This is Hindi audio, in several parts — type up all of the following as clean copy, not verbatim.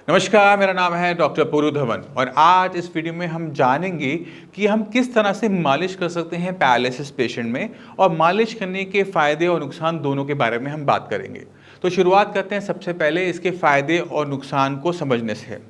नमस्कार, मेरा नाम है डॉक्टर पूरू धवन और आज इस वीडियो में हम जानेंगे कि हम किस तरह से मालिश कर सकते हैं पैरालिसिस पेशेंट में और मालिश करने के फ़ायदे और नुकसान दोनों के बारे में हम बात करेंगे। तो शुरुआत करते हैं सबसे पहले इसके फ़ायदे और नुकसान को समझने से।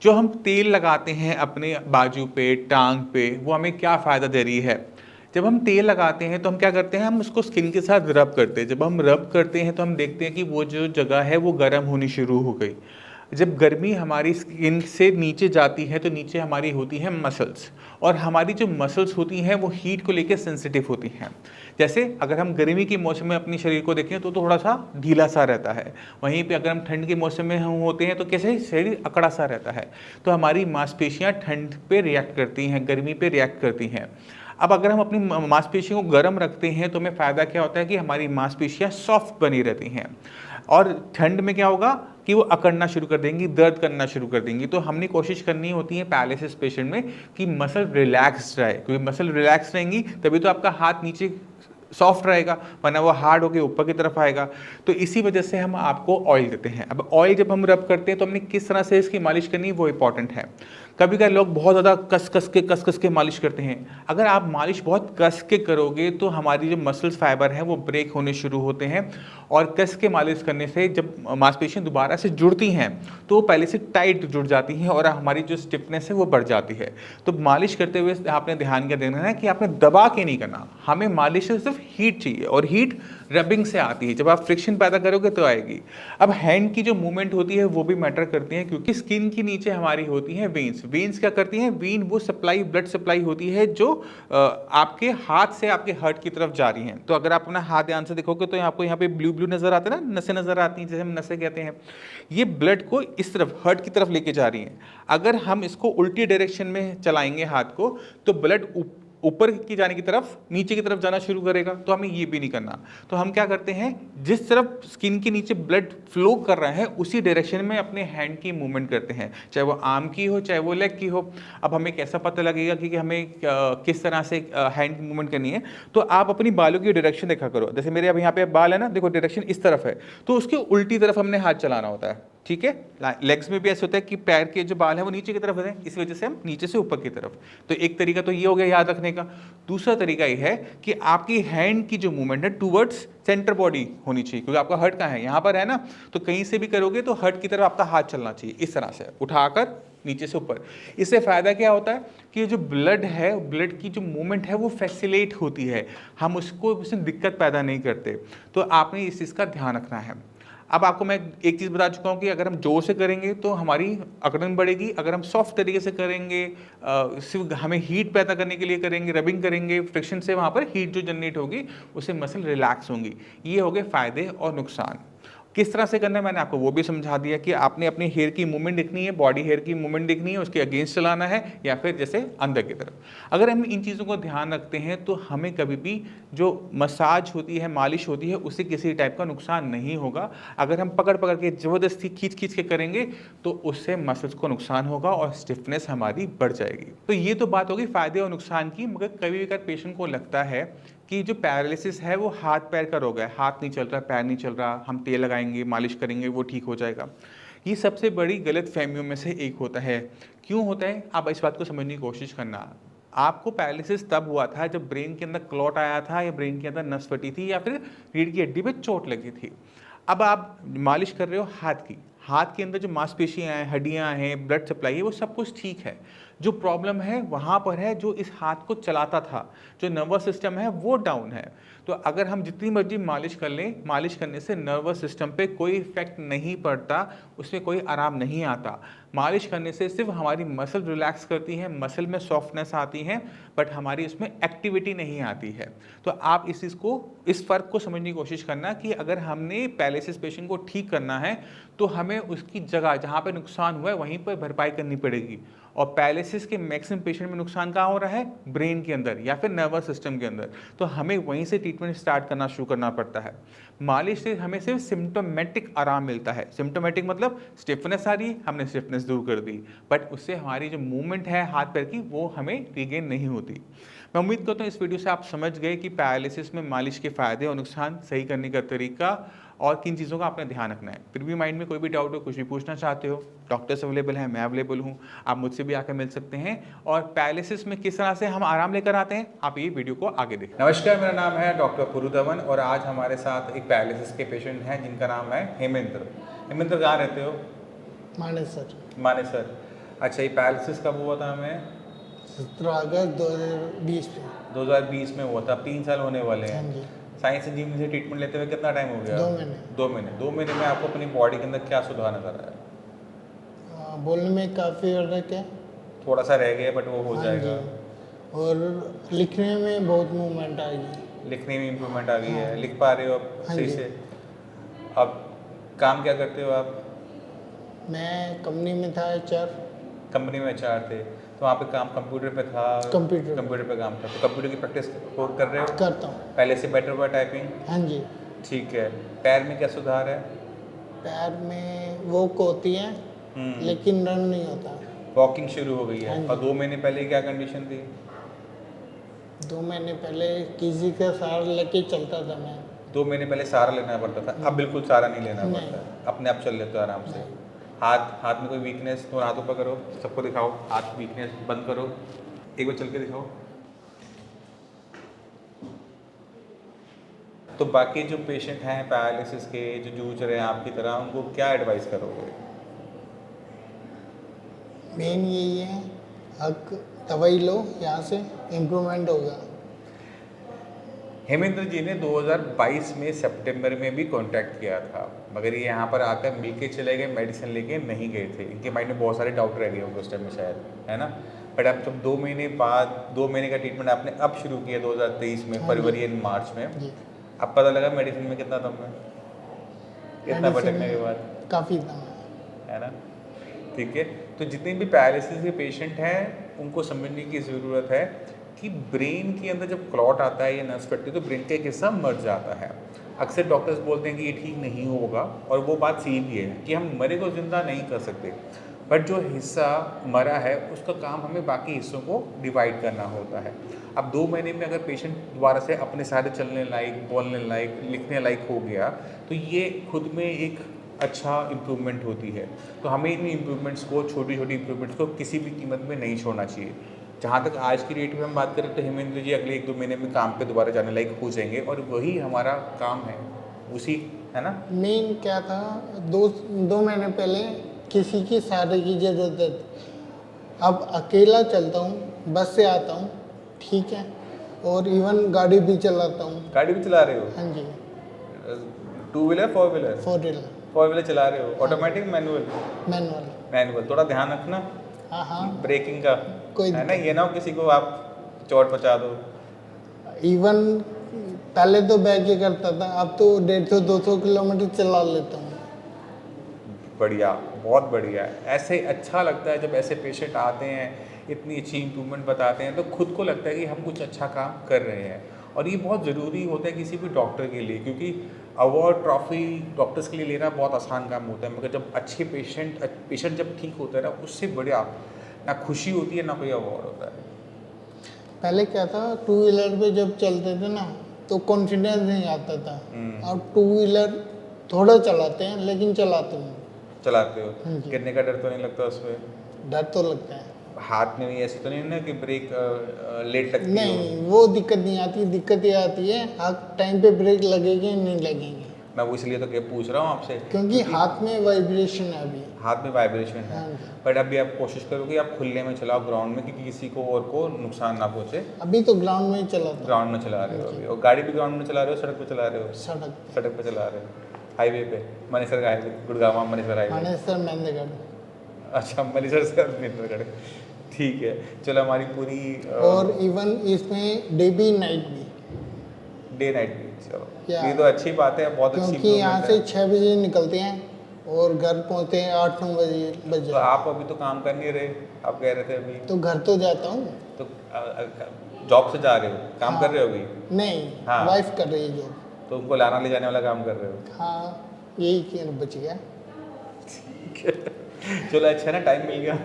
जो हम तेल लगाते हैं अपने बाजू पे, टांग पे, वो हमें क्या फ़ायदा दे रही है? जब हम तेल लगाते हैं तो हम क्या करते हैं, हम उसको स्किन के साथ रब करते हैं। जब हम रब करते हैं तो हम देखते हैं कि वो जो जगह है वो गर्म होनी शुरू हो गई। जब गर्मी हमारी स्किन से नीचे जाती है तो नीचे हमारी होती हैं मसल्स, और हमारी जो मसल्स होती हैं वो हीट को लेकर सेंसिटिव होती हैं। जैसे अगर हम गर्मी के मौसम में अपने शरीर को देखें तो थोड़ा सा ढीला सा रहता है। वहीं पे अगर हम ठंड के मौसम में हम होते हैं तो कैसे शरीर अकड़ा सा रहता है। तो हमारी मांसपेशियां ठंड पे रिएक्ट करती हैं, गर्मी पे रिएक्ट करती हैं। अब अगर हम अपनी मांसपेशियों को गर्म रखते हैं तो हमें फ़ायदा क्या होता है कि हमारी मांसपेशियां सॉफ्ट बनी रहती हैं। और ठंड में क्या होगा कि वो अकड़ना शुरू कर देंगी, दर्द करना शुरू कर देंगी। तो हमने कोशिश करनी होती है पैरालिसिस पेशेंट में कि मसल रिलैक्स रहे, क्योंकि मसल रिलैक्स रहेंगी तभी तो आपका हाथ नीचे सॉफ्ट रहेगा, वरना वो हार्ड होकर ऊपर की तरफ आएगा। तो इसी वजह से हम आपको ऑयल देते हैं। अब ऑयल जब हम रब करते हैं तो हमने किस तरह से इसकी मालिश करनी है वो इंपॉर्टेंट है। कभी कभी लोग बहुत ज़्यादा कस कस के मालिश करते हैं। अगर आप मालिश बहुत कस के करोगे तो हमारी जो मसल्स फाइबर है वो ब्रेक होने शुरू होते हैं, और कस के मालिश करने से जब मांसपेशियां दोबारा से जुड़ती हैं तो वो पहले से टाइट जुड़ जाती हैं और हमारी जो स्टिफनेस है वो बढ़ जाती है। तो मालिश करते हुए आपने ध्यान क्या देना है कि आपने दबा के नहीं करना। हमें मालिश से सिर्फ हीट चाहिए, और हीट रबिंग से आती है। जब आप फ्रिक्शन पैदा करोगे तो आएगी। अब हैंड की जो मूवमेंट होती है वो भी मैटर करती है, क्योंकि स्किन के नीचे हमारी होती है वेन्स। वेन्स क्या करती हैं? वेन वो सप्लाई, ब्लड सप्लाई होती है जो आपके हाथ से आपके हार्ट की तरफ जा रही हैं। तो अगर आप अपना हाथ ध्यान से देखोगे तो आपको यहाँ पे ब्लू ब्लू नजर आता है ना, नसें नजर आती हैं, जैसे हम नसें कहते हैं। ये ब्लड को इस तरफ, हार्ट की तरफ लेके जा रही हैं। अगर हम इसको उल्टी डायरेक्शन में चलाएंगे हाथ को तो ब्लड ऊपर की जाने की तरफ, नीचे की तरफ जाना शुरू करेगा। तो हमें ये भी नहीं करना। तो हम क्या करते हैं, जिस तरफ स्किन के नीचे ब्लड फ्लो कर रहा है उसी डायरेक्शन में अपने हैंड की मूवमेंट करते हैं, चाहे वो आर्म की हो चाहे वो लेग की हो। अब हमें कैसा पता लगेगा कि हमें किस तरह से हैंड की मूवमेंट करनी है? तो आप अपनी बालों की डायरेक्शन देखा करो। जैसे मेरे अब यहाँ पे बाल है ना, देखो डायरेक्शन इस तरफ है, तो उसके उल्टी तरफ हमने हाथ चलाना होता है। ठीक है, लेग्स में भी ऐसे होता है कि पैर के जो बाल हैं वो नीचे की तरफ होते हैं, इस वजह से हम नीचे से ऊपर की तरफ। तो एक तरीका तो ये हो गया याद रखने का। दूसरा तरीका ये है कि आपकी हैंड की जो मूवमेंट है टूवर्ड्स सेंटर बॉडी होनी चाहिए, क्योंकि आपका हर्ट कहाँ है? यहाँ पर है ना। तो कहीं से भी करोगे तो हर्ट की तरफ आपका हाथ चलना चाहिए, इस तरह से उठाकर नीचे से ऊपर। इससे फायदा क्या होता है कि जो ब्लड है, ब्लड की जो मूवमेंट है वो फैसिलिटेट होती है, हम उसको उसमें दिक्कत पैदा नहीं करते। तो आपने इस चीज़ का ध्यान रखना है। अब आपको मैं एक चीज़ बता चुका हूँ कि अगर हम जोर से करेंगे तो हमारी अकड़न बढ़ेगी। अगर हम सॉफ्ट तरीके से करेंगे, सिर्फ हमें हीट पैदा करने के लिए करेंगे, रबिंग करेंगे, फ्रिक्शन से वहाँ पर हीट जो जनरेट होगी उससे मसल रिलैक्स होंगी। ये हो गए फ़ायदे और नुकसान। किस तरह से करना है मैंने आपको वो भी समझा दिया कि आपने अपनी हेयर की मूवमेंट देखनी है, बॉडी हेयर की मूवमेंट देखनी है, उसके अगेंस्ट चलाना है या फिर जैसे अंदर की तरफ। अगर हम इन चीज़ों को ध्यान रखते हैं तो हमें कभी भी जो मसाज होती है, मालिश होती है, उससे किसी टाइप का नुकसान नहीं होगा। अगर हम पकड़ पकड़ के ज़बरदस्ती खींच खींच के करेंगे तो उससे मसल्स को नुकसान होगा और स्टिफनेस हमारी बढ़ जाएगी। तो ये तो बात होगी फ़ायदे और नुकसान की। मगर कभी अगर पेशेंट को लगता है कि जो पैरालिसिस है वो हाथ पैर का रोग है, हाथ नहीं चल रहा, पैर नहीं चल रहा, हम तेल लगाएंगे, मालिश करेंगे, वो ठीक हो जाएगा, ये सबसे बड़ी गलत फहमियों में से एक होता है। क्यों होता है? आप इस बात को समझने की कोशिश करना। आपको पैरालिसिस तब हुआ था जब ब्रेन के अंदर क्लॉट आया था, या ब्रेन के अंदर नस फटी थी, या फिर रीढ़ की हड्डी पे चोट लगी थी। अब आप मालिश कर रहे हो हाथ की, हाथ के अंदर जो मांसपेशियां हैं, हड्डियां हैं, ब्लड सप्लाई है, वो सब कुछ ठीक है। जो प्रॉब्लम है वहाँ पर है जो इस हाथ को चलाता था, जो नर्वस सिस्टम है वो डाउन है। तो अगर हम जितनी मर्जी मालिश कर लें, मालिश करने से नर्वस सिस्टम पे कोई इफेक्ट नहीं पड़ता, उसमें कोई आराम नहीं आता। मालिश करने से सिर्फ हमारी मसल रिलैक्स करती है, मसल में सॉफ्टनेस आती है, बट हमारी उसमें एक्टिविटी नहीं आती है। तो आप इस चीज़ को, इस फ़र्क को समझने की कोशिश करना कि अगर हमने पैरालिसिस पेशेंट को ठीक करना है तो हमें उसकी जगह जहाँ पे नुकसान हुआ है वहीं पर भरपाई करनी पड़ेगी। और पैरालिसिस के मैक्सिमम पेशेंट में नुकसान कहाँ हो रहा है? ब्रेन के अंदर या फिर नर्वस सिस्टम के अंदर। तो हमें वहीं से ट्रीटमेंट स्टार्ट करना शुरू करना पड़ता है। मालिश से हमें सिर्फ सिम्टोमेटिक आराम मिलता है। सिम्टोमेटिक मतलब स्टिफनेस आ रही है, हमने स्टिफनेस दूर कर दी, बट उससे हमारी जो मूवमेंट है हाथ पैर की वो हमें रिगेन नहीं होती। मैं उम्मीद करता हूँ इस वीडियो से आप समझ गए कि पैरालिसिस में मालिश के फ़ायदे और नुकसान, सही करने का तरीका और किन चीज़ों का आपने ध्यान रखना है। फिर भी माइंड में कोई भी डाउट हो, कुछ भी पूछना चाहते हो, डॉक्टर्स अवेलेबल हैं, मैं अवेलेबल हूँ, आप मुझसे भी आकर मिल सकते हैं। और पैरालिसिस में किस तरह से हम आराम लेकर आते हैं, आप ये वीडियो को आगे देखें। नमस्कार, मेरा नाम है डॉक्टर पुरुधवन और आज हमारे साथ एक पैरालिसिस के पेशेंट हैं जिनका नाम है हेमेंद्र। हेमेंद्र कहाँ रहते हो? मानेसर। मानेसर। अच्छा, ये पैरालिसिस कब हुआ था हमें? 17 अगस्त 2020 में। 2020 में हुआ था, 3 साल होने वाले हैं। हाँ जी। साइंस इंजीनियरिंग से ट्रीटमेंट लेते हुए कितना टाइम हो गया? 2 महीने। 2 महीने। 2 महीने में आपको अपनी बॉडी के अंदर क्या सुधार नजर आया? बोलने में काफ़ी फर्क है। थोड़ा सा रह गया बट वो हो हाँ जाएगा। जी। और लिखने में बहुत मूवमेंट आएगी। लिखने में इम्प्रूवमेंट आ गई है, हाँ। लिख पा रहे हो अब हाँ सही जी। से? अब काम क्या करते हो आप? मैं कंपनी में था HR। कंपनी में HR थे, तो वहाँ पे काम कंप्यूटर पे था? कंप्यूटर पे काम था। तो कंप्यूटर की प्रैक्टिस कर रहे हो? करता हूँ। पहले से बेटर हुआ टाइपिंग? हाँ जी। ठीक है। पैर में क्या सुधार है? पैर में वॉक होती है लेकिन रन नहीं होता। वॉकिंग शुरू हो गई है। हाँ और जी। 2 महीने पहले क्या कंडीशन थी? 2 महीने पहले किसी का सहारा लेके चलता था मैं। 2 महीने पहले सहारा लेना पड़ता था, अब बिल्कुल सहारा नहीं लेना नहीं। पड़ता है, अपने आप चल लेते हो आराम से। हाथ में कोई वीकनेस तो हाथों पर करो, सबको दिखाओ, हाथ वीकनेस बंद करो, एक बार चल के दिखाओ। तो बाकी जो पेशेंट हैं पैरालिसिस के, जो जूझ रहे हैं आपकी तरह, उनको क्या एडवाइस करोगे? मेन यही है, दवाई लो, यहाँ से इम्प्रूवमेंट होगा। हेमेंद्र जी ने 2022 में सितंबर में भी कांटेक्ट किया था, मगर ये यहाँ पर आकर मिल के चले गए, मेडिसिन लेके नहीं गए थे। इनके माइंड में बहुत सारे डाउट रह गए होंगे उस टाइम में शायद, है ना? बट अब जब 2 महीने बाद 2 महीने का ट्रीटमेंट आपने अब शुरू किया 2023 में, फरवरी एंड मार्च में, जी। अब पता लगा मेडिसिन में कितना दम है, इतना भटकने के बाद, काफ़ी दम है ना? ठीक है। तो जितने भी पैरालिसिस के पेशेंट हैं उनको समझने की ज़रूरत है कि ब्रेन के अंदर जब क्लॉट आता है या नस फटती है तो ब्रेन का एक हिस्सा मर जाता है। अक्सर डॉक्टर्स बोलते हैं कि ये ठीक नहीं होगा, और वो बात सही भी है कि हम मरे को ज़िंदा नहीं कर सकते, बट जो हिस्सा मरा है उसका काम हमें बाकी हिस्सों को डिवाइड करना होता है। अब 2 महीने में अगर पेशेंट दोबारा से अपने सारे चलने लायक, बोलने लायक, लिखने लायक हो गया तो ये खुद में एक अच्छा इम्प्रूवमेंट होती है। तो हमें इन इम्प्रूवमेंट्स को, छोटी छोटी इम्प्रूवमेंट्स को किसी भी कीमत में नहीं छोड़ना चाहिए। जहाँ तक आज की डेट में हम बात करें तो हेमेंद्र जी अगले 1-2 महीने में काम पे दोबारा जाने लायक हो जाएंगे, और वही हमारा काम है, उसी, है ना? मेन क्या था, 2 महीने पहले किसी की सहारे की जरूरत थी। अब अकेला चलता हूँ, बस से आता हूँ, ठीक है, और इवन गाड़ी भी चलाता हूँ। गाड़ी भी चला रहे हो? हाँ जी। 2 व्हीलर 4 व्हीलर? 4 व्हीलर। 4 व्हीलर चला रहे हो? Automatic manual? मैनुअल। मैनुअल। थोड़ा ध्यान रखना हाँ हाँ। ब्रेकिंग का, कोई है ना? ये ना हो किसी को आप चोट पहुँचा दो। इवन पहले तो बैक ही करता था, अब तो 150-200 किलोमीटर चला लेता हूँ। बढ़िया, बहुत बढ़िया। ऐसे अच्छा लगता है जब ऐसे पेशेंट आते हैं, इतनी अच्छी इम्प्रूवमेंट बताते हैं, तो खुद को लगता है कि हम कुछ अच्छा काम कर रहे हैं। और ये बहुत ज़रूरी होता है किसी भी डॉक्टर के लिए, क्योंकि अवार्ड ट्रॉफी डॉक्टर्स के लिए लेना बहुत आसान काम होता है, मगर जब अच्छे पेशेंट जब ठीक होता है ना, उससे बढ़िया ना खुशी होती है ना कोई अवार्ड होता है। पहले क्या था, 2 व्हीलर पे जब चलते थे ना तो कॉन्फिडेंस नहीं आता था। अब 2 व्हीलर थोड़ा चलाते हैं लेकिन चलाते हैं। चलाते हो? हाँ जी। गिरने का डर तो नहीं लगता उसमें? डर तो लगता है। हाथ में भी ऐसे तो नहीं ना कि ब्रेक लेट लगती हो? नहीं, वो दिक्कत नहीं आती। दिक्कत ये आती है हाथ टाइम पे ब्रेक लगेगी नहीं लगेंगे। मैं वो इसलिए तो क्या पूछ रहा हूँ आपसे, क्योंकि हाथ में वाइब्रेशन है अभी। हाथ में वाइब्रेशन है। हाँ जी। बट अभी आप कोशिश करो कि आप खुले में चलाओ ग्राउंड में, क्योंकि किसी को और को नुकसान ना पहुँचे। अभी तो ग्राउंड में ही चलाता हूँ। ग्राउंड में चला रहे हो अभी? और गाड़ी भी ग्राउंड में चला रहे हो, सड़क पे चला रहे हो? सड़क सड़क पे चला रहे हो, हाईवे पे, मनेसर हाईवे, गुड़गांव मनेसर हाईवे। मानेसर मेहंदगढ़। अच्छा, मनेसर से मनेसरगढ़, ठीक है। चलो, हमारी पूरी और इवन इसमें डे भी नाइट भी, डे नाइट भी। चलो, क्या? ये तो अच्छी बात है, बहुत अच्छी क्योंकि यहाँ improvement से है। 6 बजे निकलते हैं और घर पहुँचते हैं 8-9 बजे। तो आप अभी तो काम कर नहीं रहे, आप कह रहे थे अभी? तो घर तो जाता हूँ। तो जॉब से जा रहे हो, काम कर रहे हो अभी? नहीं, हाँ। वाइफ कर रही है जॉब। तो उनको लाना ले जाने वाला काम कर रहे हो? हाँ, यही कि बच गया। चलो, अच्छा है ना, टाइम मिल गया,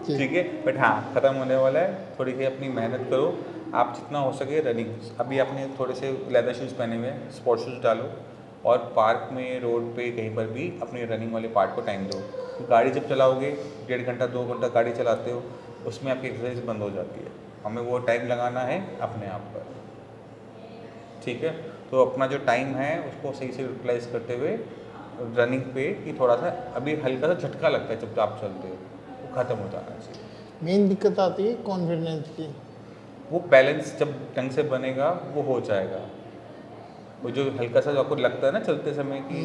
जी। ठीक है। बट हाँ, ख़त्म होने वाला है, थोड़ी सी अपनी मेहनत करो, आप जितना हो सके रनिंग। अभी आपने थोड़े से लेदर शूज़ पहने हुए हैं, स्पोर्ट्स शूज़ डालो, और पार्क में, रोड पे, कहीं पर भी अपने रनिंग वाले पार्ट को टाइम दो। गाड़ी जब चलाओगे 1.5 घंटा 2 घंटा गाड़ी चलाते हो, उसमें आपकी एक्सरसाइज बंद हो जाती है। हमें वो टाइम लगाना है अपने आप पर, ठीक है। तो अपना जो टाइम है उसको सही से यूटिलाइज करते हुए रनिंग पे कि थोड़ा सा अभी हल्का सा झटका लगता है जब आप चलते हो, वो ख़त्म हो जाना चाहिए। मेन दिक्कत आती है कॉन्फिडेंस की। वो बैलेंस जब ढंग से बनेगा वो हो जाएगा। वो जो हल्का सा जो आपको लगता है ना चलते समय कि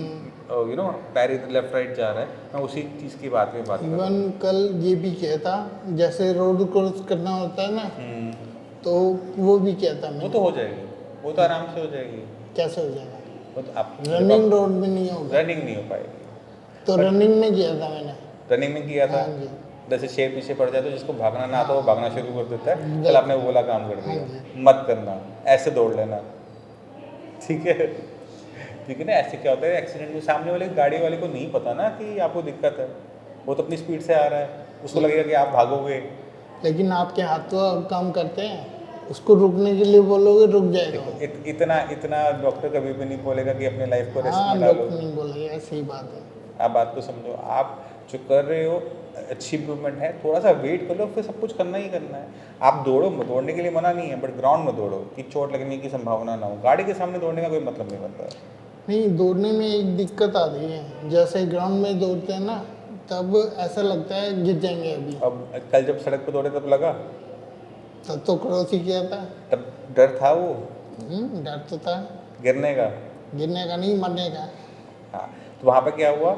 पैर इधर लेफ्ट राइट जा रहा है, मैं उसी चीज़ की बात कर रहा इवन हूँ। कल ये भी किया था, जैसे रोड क्रॉस करना होता है ना, हम्म, तो वो भी किया था वो मैंने। तो हो जाएगी, वो तो आराम से हो जाएगी। कैसे हो जाएगा? वो तो आप रनिंग रोड में नहीं होगा। रनिंग नहीं हो पाएगी। तो But- रनिंग में किया था मैंने। रनिंग में किया था, हाँ जी। जैसे शेर पीछे पड़ जाए तो जिसको भागना ना आता वो भागना शुरू कर देता है। बिल्कुल। कल आपने वो वाला काम कर हाँ दिया, जी। मत करना, ऐसे दौड़ लेना, ठीक है। ठीक है ना। ऐसे क्या होता है, एक्सीडेंट में सामने वाले गाड़ी वाले को नहीं पता ना कि आपको दिक्कत है, वो तो अपनी स्पीड से आ रहा है, उसको लगेगा कि आप भागोगे। लेकिन आपके हाथ तो काम करते हैं, उसको रुकने के लिए बोलोगे रुक जाएगा वो। इतना इतना डॉक्टर कभी भी नहीं बोलेगा कि अपने लाइफ को रिस्क हाँ, में डालो। डॉक्टर नहीं बोलेंगे, ऐसी ही बात है। आप बात को समझो, आप जो कर रहे हो अच्छी इम्प्रूवमेंट है, थोड़ा सा वेट कर लो, फिर सब कुछ करना ही करना है। आप दौड़ो, दौड़ने के लिए मना नहीं है, बट ग्राउंड में दौड़ो कि चोट लगने की संभावना ना हो। गाड़ी के सामने दौड़ने का कोई मतलब नहीं बनता है। नहीं, दौड़ने में एक दिक्कत आती है, जैसे ग्राउंड में दौड़ते हैं ना, तब ऐसा लगता है गिर जाएंगे अभी। अब कल जब सड़क पर दौड़े तब लगा, तब तो क्रॉस ही किया था। तब डर था वो डर तो था, गिरने का। गिरने का नहीं, मरने का। हाँ, तो वहाँ पर क्या हुआ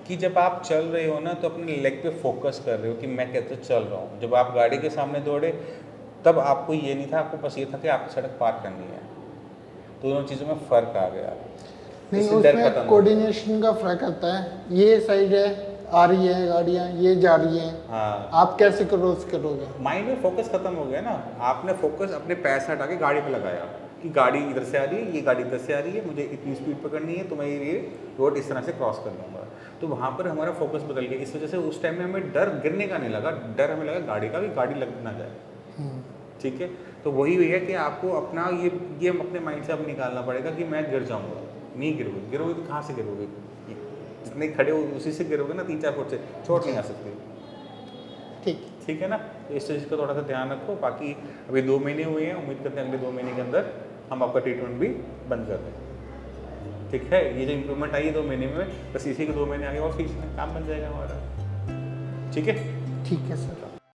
कि जब आप चल रहे हो ना तो अपने लेग पे फोकस कर रहे हो कि मैं कैसे चल रहा हूँ। जब आप गाड़ी के सामने दौड़े तब आपको ये नहीं था, आपको बस ये था कि आपको सड़क पार करनी है। तो दोनों चीज़ों में फ़र्क आ गया। नहीं, इससे डर खत्म उसमें हो कोऑर्डिनेशन का फर्क आता है। ये साइड है, आ रही है गाड़ियाँ, ये जा रही हैं, गया। हाँ, आप कैसे क्रॉस करोगे? माइंड में फोकस खत्म हो गया ना। आपने फोकस अपने पैर से हटा के गाड़ी पे लगाया कि गाड़ी इधर से आ रही है, ये गाड़ी इधर से आ रही है, मुझे इतनी स्पीड पकड़नी है, तो मैं ये रोड इस तरह से क्रॉस कर लूँगा। तो वहाँ पर हमारा फोकस बदल गया। इस वजह से उस टाइम में हमें डर गिरने का नहीं लगा, डर हमें लगा गाड़ी का, कि गाड़ी लग ना जाए। ठीक है। तो वही है कि आपको अपना ये अपने माइंड से अब निकालना पड़ेगा कि मैं गिर जाऊँगा। नहीं गिरोगे, गिरोगे तो कहाँ से गिरोगे? जितने खड़े हो उसी से गिरोगे ना, 3-4 फुट से, चोट नहीं आ सकती। ठीक। ठीक है ना। तो इस चीज़ का थोड़ा सा ध्यान रखो। बाकी अभी 2 महीने हुए हैं, उम्मीद करते हैं अगले 2 महीने के अंदर हम आपका ट्रीटमेंट भी बंद कर दें। ठीक है। ये जो इम्प्रूवमेंट आई है 2 महीने में, बस इसी के 2 महीने आगे और फीस में काम बन जाएगा हमारा। ठीक है। ठीक है सर।